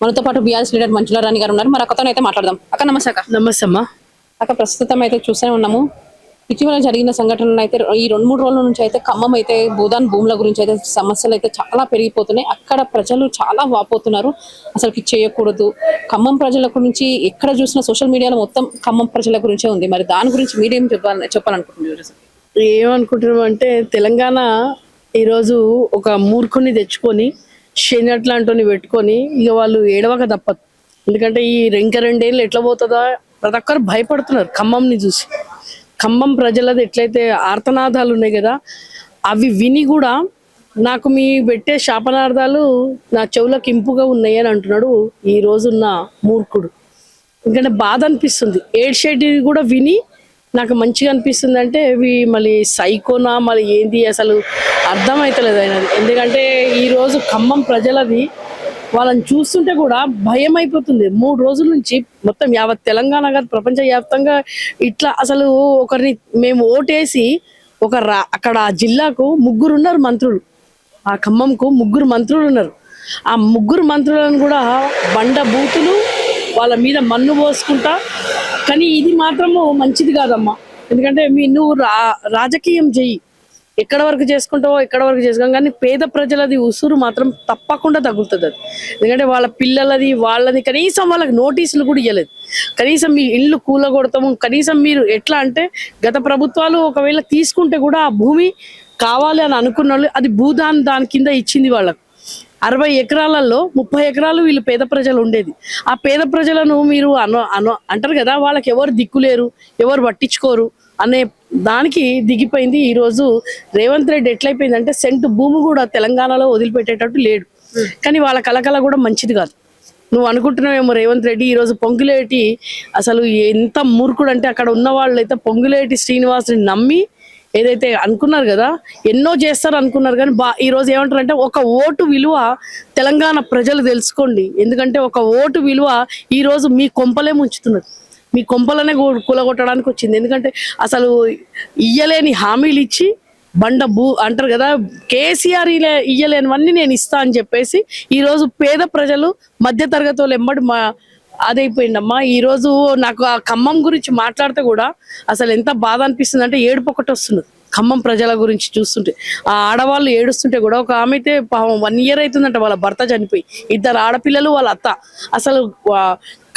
మనతో పాటు BRS leader మంజుల రాణి గారు ఉన్నారు. మరి అక్కతో అయితే మాట్లాడదాం. అక్క నమస్తే అక్క. నమస్తే అమ్మా. అక్క ప్రస్తుతం అయితే చూస్తూనే ఉన్నాము. ఇటీవల జరిగిన సంఘటనలు అయితే ఈ 2-3 రోజుల నుంచి అయితే ఖమ్మం అయితే భూదాన్ భూముల గురించి అయితే సమస్యలు అయితే చాలా పెరిగిపోతున్నాయి. అక్కడ ప్రజలు చాలా వాపోతున్నారు. అసలుకి చేయకూడదు. ఖమ్మం ప్రజల గురించి ఎక్కడ చూసినా సోషల్ మీడియాలో మొత్తం ఖమ్మం ప్రజల గురించే ఉంది. మరి దాని గురించి మీరేం చెప్పాలనుకుంటున్నారు? ఏమనుకుంటున్నాం అంటే తెలంగాణ ఈరోజు ఒక మూర్ఖుని తెచ్చుకొని శనట్లాంటిని పెట్టుకొని ఇక వాళ్ళు ఏడవక తప్పదు. ఎందుకంటే ఈ ఇంకా 2 ఏళ్ళు ఎట్లా పోతుందా ప్రతి ఒక్కరు భయపడుతున్నారు ఖమ్మంని చూసి. ఖమ్మం ప్రజలది ఎట్లయితే ఆర్తనాదాలు ఉన్నాయి కదా, అవి విని కూడా నాకు మీ పెట్టే శాపనార్థాలు నా చెవులకు ఇంపుగా ఉన్నాయి అని అంటున్నాడు ఈ రోజున్న మూర్ఖుడు. ఎందుకంటే బాధ అనిపిస్తుంది. ఏడ్షేటి కూడా విని నాకు మంచిగా అనిపిస్తుంది. అంటే ఇవి మళ్ళీ సైకోనా మళ్ళీ ఏంది అసలు అర్థమవుతలేదు ఆయనది. ఎందుకంటే ఈరోజు ఖమ్మం ప్రజలది వాళ్ళని చూస్తుంటే కూడా భయం అయిపోతుంది. 3 రోజుల నుంచి మొత్తం యావత్ తెలంగాణ గారు ప్రపంచ వ్యాప్తంగా ఇట్లా అసలు ఒకరిని మేము ఓటేసి అక్కడ ఆ జిల్లాకు 3 ఉన్నారు మంత్రులు, ఆ ఖమ్మంకు 3 మంత్రులు ఉన్నారు. ఆ 3 మంత్రులను కూడా బండ బూతులు వాళ్ళ మీద మన్ను పోసుకుంటా. కానీ ఇది మాత్రము మంచిది కాదమ్మా. ఎందుకంటే నువ్వు రాజకీయం చెయ్యి, ఎక్కడ వరకు చేసుకుంటావో ఎక్కడ వరకు చేసుకో, కానీ పేద ప్రజలది ఉసురు మాత్రం తప్పకుండా తగులుతుంది అది. ఎందుకంటే వాళ్ళ పిల్లలది వాళ్ళది కనీసం వాళ్ళకి నోటీసులు కూడా ఇవ్వలేదు. కనీసం మీ ఇల్లు కూలగొడతాము, కనీసం మీరు ఎట్లా అంటే గత ప్రభుత్వాలు ఒకవేళ తీసుకుంటే కూడా ఆ భూమి కావాలి అని అనుకున్న వాళ్ళు అది భూదాన్ దాని కింద ఇచ్చింది వాళ్ళకు. 60 ఎకరాలలో 30 ఎకరాలు వీళ్ళు పేద ప్రజలు ఉండేది. ఆ పేద ప్రజలను మీరు అంటారు కదా, వాళ్ళకి ఎవరు దిక్కులేరు, ఎవరు పట్టించుకోరు అనే దానికి దిగిపోయింది. ఈరోజు రేవంత్ రెడ్డి ఎట్లయిపోయిందంటే సెంటు భూమి కూడా తెలంగాణలో వదిలిపెట్టేటట్టు లేడు. కానీ వాళ్ళ కలకల కూడా మంచిది కాదు. నువ్వు అనుకుంటున్నావేమో రేవంత్ రెడ్డి ఈరోజు పొంగులేటి అసలు ఎంత మూర్ఖుడు అంటే అక్కడ ఉన్న వాళ్ళు అయితే పొంగులేటి శ్రీనివాసుని నమ్మి ఏదైతే అనుకున్నారు కదా ఎన్నో చేస్తారు అనుకున్నారు. కానీ ఈరోజు ఏమంటారు అంటే ఒక ఓటు విలువ తెలంగాణ ప్రజలు తెలుసుకోండి. ఎందుకంటే ఒక ఓటు విలువ ఈరోజు మీ కొంపలే ముంచుతున్నది, మీ కొంపలనే కూలగొట్టడానికి వచ్చింది. ఎందుకంటే అసలు ఇయ్యలేని హామీలు ఇచ్చి అంటారు కదా, కేసీఆర్ ఇయ్యలేనివన్నీ నేను ఇస్తా అని చెప్పేసి ఈరోజు పేద ప్రజలు మధ్య తరగతి వాళ్ళు ఎంబడి అదైపోయిందమ్మా. ఈరోజు నాకు ఆ ఖమ్మం గురించి మాట్లాడితే కూడా అసలు ఎంత బాధ అనిపిస్తుంది అంటే ఏడుపు ఒకటి వస్తుంది ఖమ్మం ప్రజల గురించి చూస్తుంటే. ఆ ఆడవాళ్ళు ఏడుస్తుంటే కూడా ఒక ఆమె అయితే 1 year అవుతుందంట వాళ్ళ భర్త చనిపోయి, 2 ఆడపిల్లలు వాళ్ళ అత్త, అసలు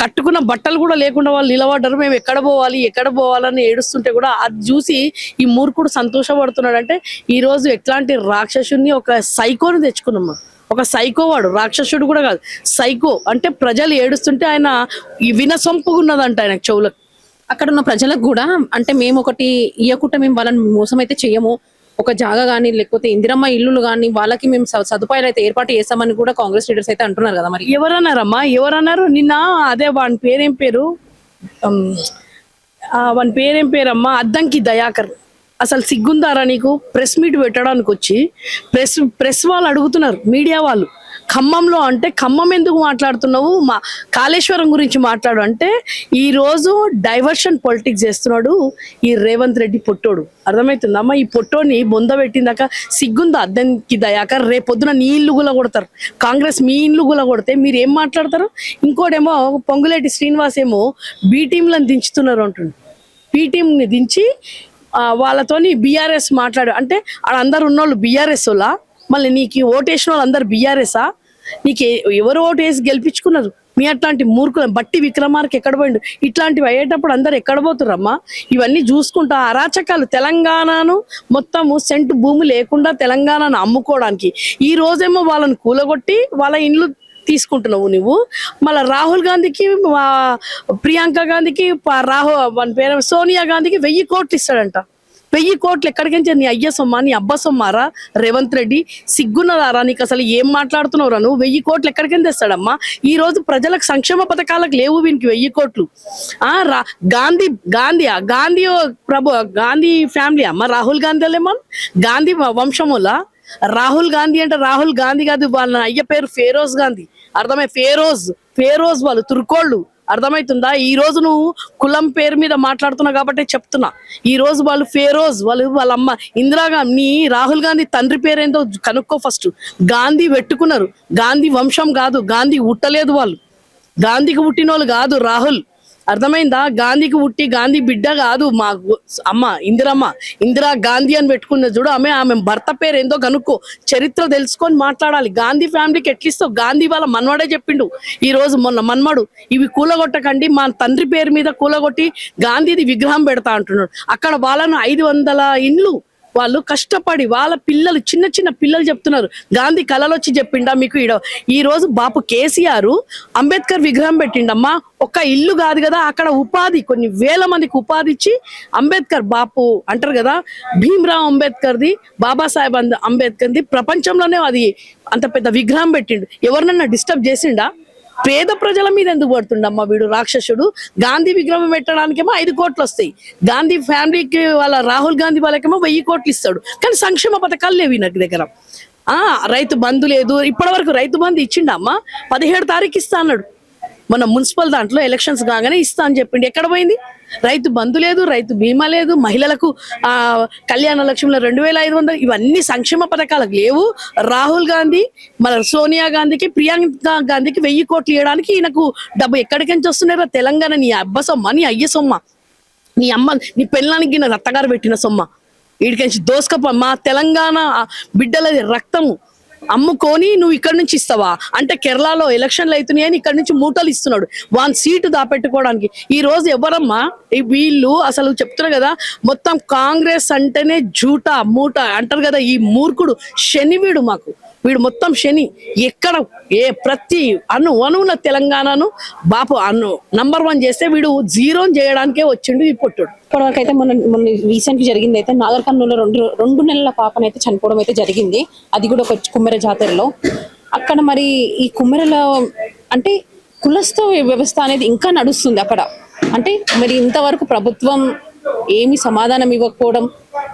కట్టుకున్న బట్టలు కూడా లేకుండా వాళ్ళు నిలబడ్డారు. మేము ఎక్కడ పోవాలని ఏడుస్తుంటే కూడా అది చూసి ఈ మూర్ఖుడు సంతోషపడుతున్నాడు. అంటే ఈరోజు ఎట్లాంటి రాక్షసుని ఒక సైకోని తెచ్చుకున్నామ్మా. ఒక సైకో వాడు, రాక్షసుడు కూడా కాదు, సైకో. అంటే ప్రజలు ఏడుస్తుంటే ఆయన వినసొంపుగా ఉన్నదంట ఆయన చెవులకు. అక్కడ ఉన్న ప్రజలకు కూడా అంటే మేము ఒకటి ఇయ్యకుండా మేము వాళ్ళని మోసం అయితే చెయ్యము, ఒక జాగా కానీ లేకపోతే ఇందిరమ్మ ఇల్లులు కానీ వాళ్ళకి మేము సదుపాయాలు అయితే ఏర్పాటు చేస్తామని కూడా కాంగ్రెస్ లీడర్స్ అయితే అంటున్నారు కదా. మరి ఎవరన్నారమ్మా? ఎవరన్నారు నిన్న? అదే వాని పేరేం పేరమ్మా, అద్దంకి దయాకర్. అసలు సిగ్గుందారా నీకు? ప్రెస్ మీట్ పెట్టడానికి వచ్చి ప్రెస్ వాళ్ళు అడుగుతున్నారు, మీడియా వాళ్ళు, ఖమ్మంలో అంటే ఖమ్మం ఎందుకు మాట్లాడుతున్నావు, మా కాళేశ్వరం గురించి మాట్లాడు అంటే ఈరోజు డైవర్షన్ పొలిటిక్స్ చేస్తున్నాడు ఈ రేవంత్ రెడ్డి పొట్టోడు. అర్థమవుతుందమ్మా? ఈ పొట్టోని బొంద పెట్టిందాక సిగ్గుందా అద్దంకి దయాకర్? రేపొద్దున నీ ఇల్లు గుల కొడతారు, కాంగ్రెస్ మీ ఇల్లు గుల కొడితే మీరు ఏం మాట్లాడతారు? ఇంకోటేమో పొంగులేటి శ్రీనివాస్ ఏమో బి టీంలను దించుతున్నారు అంటుండు. బి టీంని దించి వాళ్ళతోని బీఆర్ఎస్ మాట్లాడు అంటే అందరు ఉన్నోళ్ళు బీఆర్ఎస్ వాళ్ళ, మళ్ళీ నీకు ఓటేసిన వాళ్ళు అందరు బీఆర్ఎస్ఆ? నీకు ఎవరు ఓటేసి గెలిపించుకున్నారు? మీ అట్లాంటి మూర్ఖులు బట్టి విక్రమార్క ఎక్కడ పోయిండు? ఇట్లాంటివి అయ్యేటప్పుడు అందరు ఎక్కడ పోతుర్రమ్మా? ఇవన్నీ చూసుకుంటా అరాచకాలు. తెలంగాణను మొత్తము సెంటు భూమి లేకుండా తెలంగాణను అమ్ముకోవడానికి ఈ రోజేమో వాళ్ళని కూలగొట్టి వాళ్ళ ఇండ్లు తీసుకుంటున్నావు నువ్వు. మళ్ళీ రాహుల్ గాంధీకి, ప్రియాంక గాంధీకి, వాని పేరు సోనియా గాంధీకి 1000 కోట్లు ఇస్తాడంట. 1000 కోట్లు ఎక్కడికించి? నీ అయ్య సొమ్మా, నీ అబ్బ సొమ్మారా రేవంత్ రెడ్డి? సిగ్గున్నదారా నీకు? అసలు ఏం మాట్లాడుతున్నావురా నువ్వు? 1000 కోట్లు ఎక్కడికి తెస్తాడమ్మా? ఈ రోజు ప్రజలకు సంక్షేమ పథకాలకు లేవు వీనికి 1000 కోట్లు. గాంధీ ఫ్యామిలీ అమ్మ, రాహుల్ గాంధీ వాళ్ళేమో గాంధీ వంశములా? రాహుల్ గాంధీ అంటే రాహుల్ గాంధీ కాదు, వాళ్ళ అయ్య పేరు ఫేరోజ్ గాంధీ. అర్థమే? ఫేరోజ్ వాళ్ళు తుర్కోళ్ళు. అర్థమవుతుందా? ఈ రోజు నువ్వు కులం పేరు మీద మాట్లాడుతున్నావు కాబట్టి చెప్తున్నా. ఈ రోజు వాళ్ళు ఫేరోజ్, వాళ్ళ అమ్మ ఇందిరాగాంధీ, రాహుల్ గాంధీ తండ్రి పేరేందో కనుక్కో ఫస్ట్. గాంధీ పెట్టుకున్నారు, గాంధీ వంశం కాదు, గాంధీ ఉట్టలేదు వాళ్ళు, గాంధీకి పుట్టిన వాళ్ళు కాదు రాహుల్. అర్థమైందా? గాంధీకి పుట్టి గాంధీ బిడ్డ కాదు మా అమ్మ ఇందిరా గాంధీ అని పెట్టుకున్నది చూడు. ఆమె భర్త పేరు ఏందో కనుక్కో, చరిత్ర తెలుసుకొని మాట్లాడాలి. గాంధీ ఫ్యామిలీకి ఎట్లిస్తావు? గాంధీ వాళ్ళ మన్మడే చెప్పిండు ఈ రోజు మొన్న మన్మడు, ఇవి కూలగొట్టకండి, మా తండ్రి పేరు మీద కూలగొట్టి గాంధీది విగ్రహం పెడతా అంటున్నాడు. అక్కడ వాళ్ళను 500 ఇండ్లు వాళ్ళు కష్టపడి వాళ్ళ పిల్లలు, చిన్న చిన్న పిల్లలు చెప్తున్నారు, గాంధీ కళలు వచ్చి చెప్పిండా మీకు ఈ రోజు బాపు కేసీఆర్ అంబేద్కర్ విగ్రహం పెట్టిండమ్మా. ఒక్క ఇల్లు కాదు కదా, అక్కడ ఉపాధి కొన్ని వేల మందికి ఉపాధి ఇచ్చి అంబేద్కర్ బాపు అంటారు కదా, భీమ్రావ్ అంబేద్కర్ది, బాబాసాహెబ్ అంబేద్కర్ది ప్రపంచంలోనే అది అంత పెద్ద విగ్రహం పెట్టిండు. ఎవరినన్నా డిస్టర్బ్ చేసిండా? పేద ప్రజల మీద ఎందుకు పడుతుండమ్మా వీడు రాక్షసుడు? గాంధీ విగ్రహం పెట్టడానికేమో 5 కోట్లు వస్తాయి, గాంధీ ఫ్యామిలీకి వాళ్ళ రాహుల్ గాంధీ వాళ్ళకేమో 1000 కోట్లు ఇస్తాడు. కానీ సంక్షేమ పథకాలు లేవు నాకు దగ్గర. రైతు బంధు లేదు, ఇప్పటి వరకు రైతు బంధు ఇచ్చిండమ్మా. 17 తారీఖు ఇస్తా అన్నాడు, మన మున్సిపల్ దాంట్లో ఎలక్షన్స్ కాగానే ఇస్తా అని చెప్పిండు. ఎక్కడ పోయింది? రైతు బంధు లేదు, రైతు బీమా లేదు, మహిళలకు కళ్యాణ లక్ష్మిలో 2500, ఇవన్నీ సంక్షేమ పథకాలకు లేవు. రాహుల్ గాంధీ మన సోనియా గాంధీకి, ప్రియాంక గాంధీకి 1000 కోట్లు ఇవ్వడానికి ఈయనకు డబ్బు ఎక్కడికి నుంచి వస్తున్నారా? తెలంగాణ నీ అబ్బ సొమ్మ, నీ అయ్య సొమ్మ, నీ అమ్మ, నీ పెళ్ళానికి నా అత్తగారు పెట్టిన సొమ్మ, వీడికి దోసుకపో. మా తెలంగాణ బిడ్డలది రక్తము అమ్ముకొని నువ్వు ఇక్కడ నుంచి ఇస్తావా? అంటే కేరళలో ఎలక్షన్లు అవుతున్నాయని ఇక్కడ నుంచి మూటలు ఇస్తున్నాడు వాన్ సీటు దాపెట్టుకోవడానికి. ఈ రోజు ఎవరమ్మా వీళ్ళు? అసలు చెప్తున్నారు కదా, మొత్తం కాంగ్రెస్ అంటేనే జూట మూట అంటారు కదా. ఈ మూర్ఖుడు శని వీడు మొత్తం శని. ఎక్కడ ప్రతి అణువుల తెలంగాణను బాపు నంబర్ 1 చేస్తే వీడు 0 చేయడానికే వచ్చిండు ఈ పొట్టుడు. ఇప్పటివరకు అయితే మొన్న రీసెంట్ జరిగింది అయితే నాగర్ కర్నూలులో 2 నెలల పాపనైతే చనిపోవడం అయితే జరిగింది. అది కూడా ఒక కుమ్మెర జాతరలో. అక్కడ మరి ఈ కుమ్మెరలో అంటే కులస్థ వ్యవస్థ అనేది ఇంకా నడుస్తుంది అక్కడ. అంటే మరి ఇంతవరకు ప్రభుత్వం ఏమి సమాధానం ఇవ్వకపోవడం,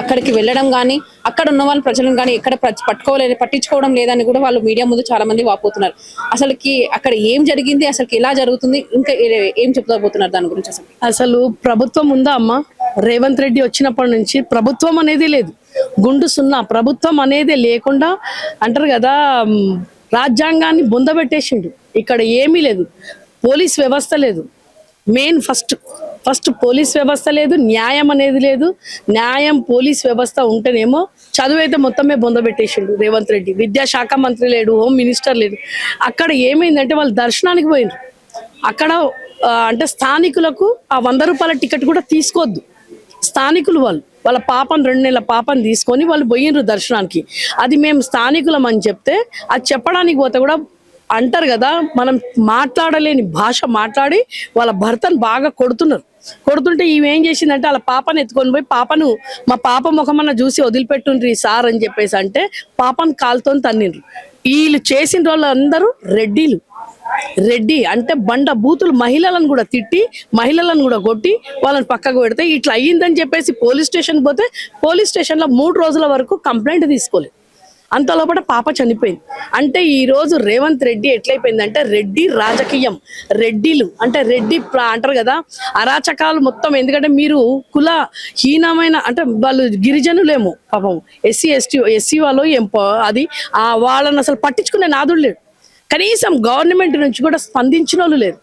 అక్కడికి వెళ్ళడం కానీ, అక్కడ ఉన్న వాళ్ళ ప్రజలను కానీ ఎక్కడ పట్టించుకోవడం లేదని కూడా వాళ్ళు మీడియా ముందు చాలా మంది వాపోతున్నారు. అసలుకి అక్కడ ఏం జరిగింది, అసలుకి ఎలా జరుగుతుంది, ఇంకా ఏం చెప్తాబోతున్నారు దాని గురించి? అసలు ప్రభుత్వం ఉందా అమ్మా? రేవంత్ రెడ్డి వచ్చినప్పటి నుంచి ప్రభుత్వం అనేది లేదు, గుండు సున్నా. ప్రభుత్వం అనేది లేకుండా అంటారు కదా, రాజ్యాంగాన్ని బొందబెట్టేసిండు. ఇక్కడ ఏమీ లేదు, పోలీస్ వ్యవస్థ లేదు. మెయిన్ ఫస్ట్ పోలీస్ వ్యవస్థ లేదు, న్యాయం అనేది లేదు. న్యాయం పోలీస్ వ్యవస్థ ఉంటేనేమో చదువు అయితే మొత్తమే బొందబెట్టేసిండు రేవంత్ రెడ్డి. విద్యాశాఖ మంత్రి లేడు, హోమ్ మినిస్టర్ లేదు. అక్కడ ఏమైందంటే వాళ్ళు దర్శనానికి పోయినారు. అక్కడ అంటే స్థానికులకు ఆ 100 రూపాయల టికెట్ కూడా తీసుకోవద్దు. స్థానికులు వాళ్ళ పాపను 2 నెలల పాపను తీసుకొని వాళ్ళు పోయినరు దర్శనానికి. అది మేము స్థానికులం అని చెప్తే, అది చెప్పడానికి పోతే కూడా అంటారు కదా, మనం మాట్లాడలేని భాష మాట్లాడి వాళ్ళ భర్తను బాగా కొడుతుంటే ఈమె ఏం చేసిందంటే వాళ్ళ పాపను ఎత్తుకొని పోయి మా పాప ముఖమన్న చూసి వదిలిపెట్టుండ్రి సార్ అని చెప్పేసి అంటే పాపను కాలుతో తన్నిండ్రు. వీళ్ళు చేసిన వాళ్ళు అందరూ రెడ్డి అంటే బండ బూతులు. మహిళలను కూడా తిట్టి, మహిళలను కూడా కొట్టి వాళ్ళని పక్కకు పెడితే ఇట్లా అయ్యిందని చెప్పేసి పోలీస్ స్టేషన్ పోతే పోలీస్ స్టేషన్లో 3 రోజుల వరకు కంప్లైంట్ తీసుకోలేదు. అంత లోపల పాప చనిపోయింది. అంటే ఈ రోజు రేవంత్ రెడ్డి ఎట్లయిపోయిందంటే రెడ్డి రాజకీయం, రెడ్డిలు అంటే రెడ్డి అంటారు కదా, అరాచకాలు మొత్తం. ఎందుకంటే మీరు కుల హీనమైన అంటే వాళ్ళు గిరిజనులేమో పాపం, ఎస్సీ వాళ్ళు అది వాళ్ళని అసలు పట్టించుకునే నాదుడు లేడు. కనీసం గవర్నమెంట్ నుంచి కూడా స్పందించిన వాళ్ళు లేరు.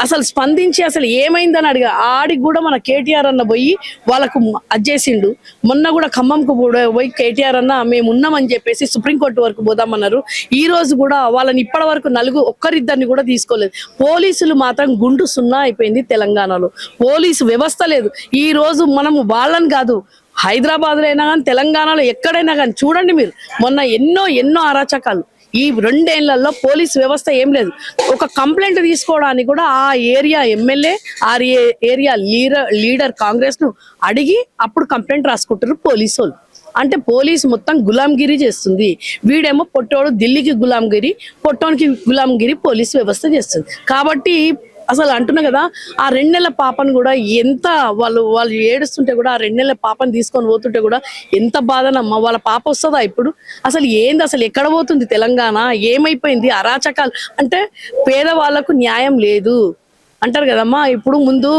అసలు స్పందించి అసలు ఏమైందని ఆడికి కూడా మన కేటీఆర్ అన్న పోయి వాళ్ళకు అజ్జేసిండు. మొన్న కూడా ఖమ్మంకు పోయి కేటీఆర్ అన్న మేము ఉన్నామని చెప్పేసి సుప్రీంకోర్టు వరకు పోదామన్నారు. ఈ రోజు కూడా వాళ్ళని ఇప్పటి వరకు ఒక్కరిద్దరిని కూడా తీసుకోలేదు. పోలీసులు మాత్రం గుండు సున్నా అయిపోయింది తెలంగాణలో. పోలీసు వ్యవస్థ లేదు. ఈ రోజు మనము వాళ్ళని కాదు, హైదరాబాద్లో అయినా కానీ తెలంగాణలో ఎక్కడైనా కానీ చూడండి మీరు, మొన్న ఎన్నో అరాచకాలు. ఈ 2 ఏళ్లలో పోలీస్ వ్యవస్థ ఏం లేదు. ఒక కంప్లైంట్ తీసుకోవడానికి కూడా ఆ area MLA, area leader Congress ను అడిగి అప్పుడు కంప్లైంట్ రాసుకుంటారు పోలీసు వాళ్ళు. అంటే పోలీసు మొత్తం గులాంగిరి చేస్తుంది. వీడేమో పొట్టోడు ఢిల్లీకి గులాంగిరి, పొట్టోనికి గులాంగిరి పోలీస్ వ్యవస్థ చేస్తుంది. కాబట్టి అసలు అంటున్నా కదా, ఆ 2 నెలల పాపను కూడా ఎంత వాళ్ళు ఏడుస్తుంటే కూడా, ఆ 2 నెలల పాపను తీసుకొని పోతుంటే కూడా ఎంత బాధనమ్మా. వాళ్ళ పాప వస్తుందా ఇప్పుడు? అసలు ఏంది, అసలు ఎక్కడ పోతుంది తెలంగాణ? ఏమైపోయింది? అరాచకాలు అంటే పేదవాళ్లకు న్యాయం లేదు అంటారు కదమ్మా, ఇప్పుడు ముందు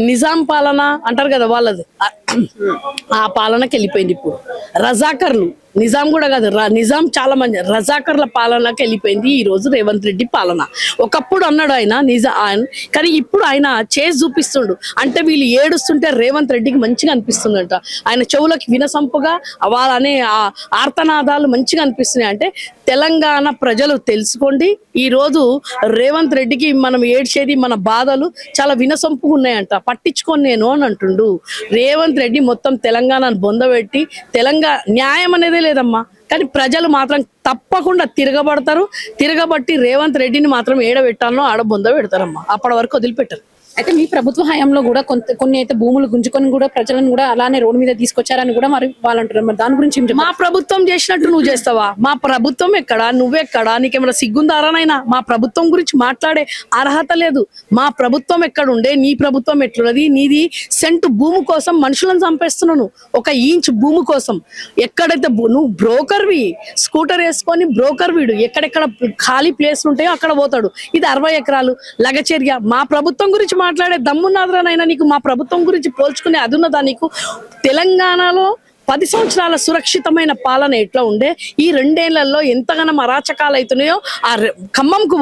నిజాం పాలన అంటారు కదా వాళ్ళది, ఆ పాలనకి వెళ్ళిపోయింది. ఇప్పుడు రజాకర్లు, నిజాం కూడా కాదు, నిజాం చాలా మంది రజాకర్ల పాలనకి వెళ్ళిపోయింది ఈ రోజు రేవంత్ రెడ్డి పాలన. ఒకప్పుడు అన్నాడు ఆయన కానీ ఇప్పుడు ఆయన చేసి చూపిస్తుండు. అంటే వీళ్ళు ఏడుస్తుంటే రేవంత్ రెడ్డికి మంచిగా అనిపిస్తుందంట, ఆయన చెవులకి వినసంపుగా వాళ్ళనే ఆర్తనాదాలు మంచిగా అనిపిస్తున్నాయి. అంటే తెలంగాణ ప్రజలు తెలుసుకోండి, ఈ రోజు రేవంత్ రెడ్డికి మనం ఏడ్చేది మన బాధలు చాలా వినసొంపుగా ఉన్నాయంట, పట్టించుకొని నేను అని అంటుండు. రేవంత్ రెడ్డి మొత్తం తెలంగాణను బొందబెట్టి, తెలంగాణ న్యాయం అనేది లేదమ్మా, కానీ ప్రజలు మాత్రం తప్పకుండా తిరగబట్టి రేవంత్ రెడ్డిని మాత్రం ఏడబెట్టాలో ఆడ బొంద పెడతారమ్మా, అప్పటి వరకు వదిలిపెట్టారు. అయితే మీ ప్రభుత్వ హయాంలో కూడా కొన్ని అయితే భూములు గుంజుకొని కూడా ప్రజలను కూడా అలానే రోడ్డు మీద తీసుకొచ్చారని కూడా మరి వాళ్ళు అంటున్నారు. మరి దాని గురించి ఏం చెప్తారు? మా ప్రభుత్వం చేసినట్టు నువ్వు చేస్తావా? మా ప్రభుత్వం ఎక్కడా, నువ్వెక్కడా, నీకేమైనా సిగ్గుందారానైనా? మా ప్రభుత్వం గురించి మాట్లాడే అర్హత లేదు. మా ప్రభుత్వం ఎక్కడుండే, నీ ప్రభుత్వం ఎట్లున్నది? నీది సెంటు భూమి కోసం మనుషులను చంపేస్తున్నాను, ఒక ఇంచ్ భూమి కోసం. ఎక్కడైతే నువ్వు బ్రోకర్వి, స్కూటర్ వేసుకొని బ్రోకర్ వీడు ఎక్కడెక్కడ ఖాళీ ప్లేస్ ఉంటాయో అక్కడ పోతాడు. ఇది 60 ఎకరాలు లగచర్య. మా ప్రభుత్వం గురించి మాట్లాడే దమ్మున్నాదరానైనా నీకు? మా ప్రభుత్వం గురించి పోల్చుకునే అది ఉన్నదా నీకు? తెలంగాణలో 10 సంవత్సరాల సురక్షితమైన పాలన ఎట్లా ఉండే, ఈ 2 ఏళ్లలో ఎంతగానో అరాచకాలు అవుతున్నాయో ఆ ఖమ్మంకు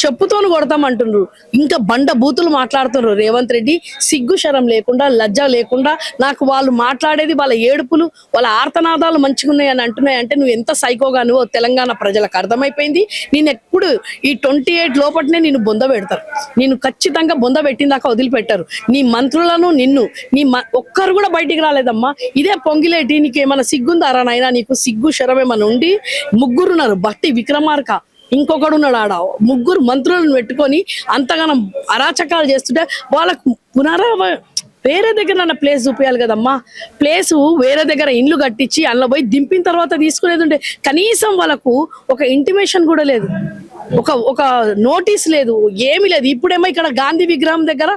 చెప్పుతోను కొడతామంటున్నారు. ఇంకా బండ బూతులు మాట్లాడుతున్నారు రేవంత్ రెడ్డి, సిగ్గు శరం లేకుండా, లజ్జ లేకుండా. నాకు వాళ్ళు మాట్లాడేది, వాళ్ళ ఏడుపులు, వాళ్ళ ఆర్తనాదాలు మంచిగా ఉన్నాయి అని అంటున్నాయి. అంటే నువ్వు ఎంత సైకోగా నువ్వు తెలంగాణ ప్రజలకు అర్థమైపోయింది. నేను ఎప్పుడు ఈ 28 లోపటినే నేను బొంద పెడతారు, నేను ఖచ్చితంగా బొంద పెట్టిందాకా వదిలిపెట్టారు. నీ మంత్రులను ఒక్కరు కూడా బయటికి రాలేదమ్మా. ఇదే పొంగిలేటి, నీకు ఏమైనా సిగ్గుందారా నాయనా? నీకు సిగ్గు శరం ఏమన్నా ఉండి, ముగ్గురున్నారు, బట్టి విక్రమార్క ఇంకొకడు ఉన్నాడు, ఆడ 3 మంత్రులను పెట్టుకొని అంతగానం అరాచకాలు చేస్తుంటే వాళ్ళకు వేరే దగ్గర నన్న ప్లేస్ చూపించాలి కదమ్మా. ప్లేసు వేరే దగ్గర ఇండ్లు కట్టించి అందులో పోయి దింపిన తర్వాత తీసుకునేది ఉండే. కనీసం వాళ్ళకు ఒక ఇంటిమేషన్ కూడా లేదు, ఒక నోటీస్ లేదు, ఏమీ లేదు. ఇప్పుడేమో ఇక్కడ గాంధీ విగ్రహం దగ్గర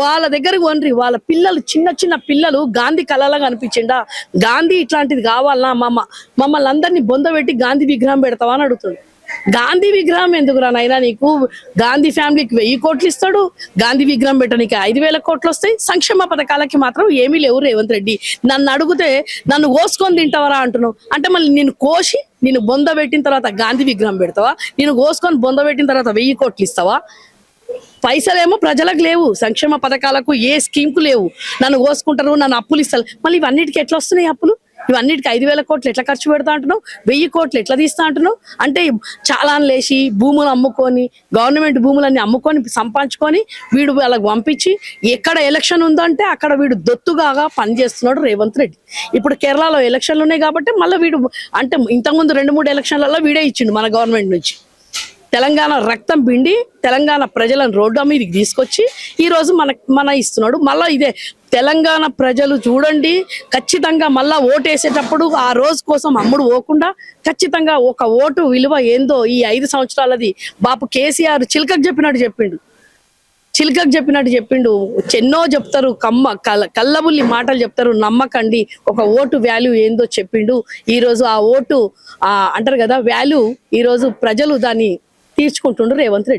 వాళ్ళ దగ్గరకు వండ్రి, వాళ్ళ పిల్లలు, చిన్న పిల్లలు గాంధీ కళలాగా అనిపించిండా? గాంధీ ఇట్లాంటిది కావాలన్నా మమ్మల్ని అందరినీ బొందబెట్టి గాంధీ విగ్రహం పెడతావా అని అడుగుతుంది. గాంధీ విగ్రహం ఎందుకురా నైనా నీకు? గాంధీ ఫ్యామిలీకి 1000 కోట్లు ఇస్తాడు, గాంధీ విగ్రహం పెట్టడానికి 5000 కోట్లు వస్తాయి. సంక్షేమ పథకాలకి మాత్రం ఏమీ లేవు రేవంత్ రెడ్డి. నన్ను అడిగితే నన్ను కోసుకొని తింటావరా అంటున్నావు. అంటే మళ్ళీ నేను కోసి నేను బొంద పెట్టిన తర్వాత గాంధీ విగ్రహం పెడతావా? నేను కోసుకొని బొంద పెట్టిన తర్వాత 1000 కోట్లు ఇస్తావా? పైసలేమో ప్రజలకు లేవు, సంక్షేమ పథకాలకు ఏ స్కీమ్కు లేవు. నన్ను కోసుకుంటారు, నన్ను అప్పులు ఇస్తారు. మళ్ళీ ఇవన్నిటికీ ఎట్లా వస్తున్నాయి అప్పులు? ఇవన్నిటికి 5000 కోట్లు ఎట్లా ఖర్చు పెడతా అంటున్నావు? 1000 కోట్లు ఎట్లా తీస్తా అంటున్నావు? అంటే చాలా లేచి భూములు అమ్ముకొని, గవర్నమెంట్ భూములన్నీ అమ్ముకొని సంపాదించుకొని వీడు వాళ్ళకి పంపించి, ఎక్కడ ఎలక్షన్ ఉందంటే అక్కడ వీడు దొత్తుగా పనిచేస్తున్నాడు రేవంత్ రెడ్డి. ఇప్పుడు కేరళలో ఎలక్షన్లు ఉన్నాయి కాబట్టి మళ్ళీ వీడు, అంటే ఇంతకుముందు 2-3 ఎలక్షన్లలో వీడే ఇచ్చిండు మన గవర్నమెంట్ నుంచి. తెలంగాణ రక్తం పిండి తెలంగాణ ప్రజలను రోడ్డు మీదకి తీసుకొచ్చి ఈరోజు మన ఇస్తున్నాడు. మళ్ళీ ఇదే తెలంగాణ ప్రజలు చూడండి, ఖచ్చితంగా మళ్ళా ఓటేసేటప్పుడు ఆ రోజు కోసం అమ్ముడు పోకుండా ఖచ్చితంగా ఒక ఓటు విలువ ఏందో ఈ 5 సంవత్సరాలది బాపు కేసీఆర్ చిలకకు చెప్పినట్టు చెప్పిండు. ఎన్నో చెప్తారు, కల్లబుల్లి మాటలు చెప్తారు, నమ్మకండి. ఒక ఓటు వాల్యూ ఏందో చెప్పిండు. ఈరోజు ఆ ఓటు అంటారు కదా వాల్యూ, ఈరోజు ప్రజలు దాన్ని తీర్చుకుంటుండ్రు రేవంత్ రెడ్డి.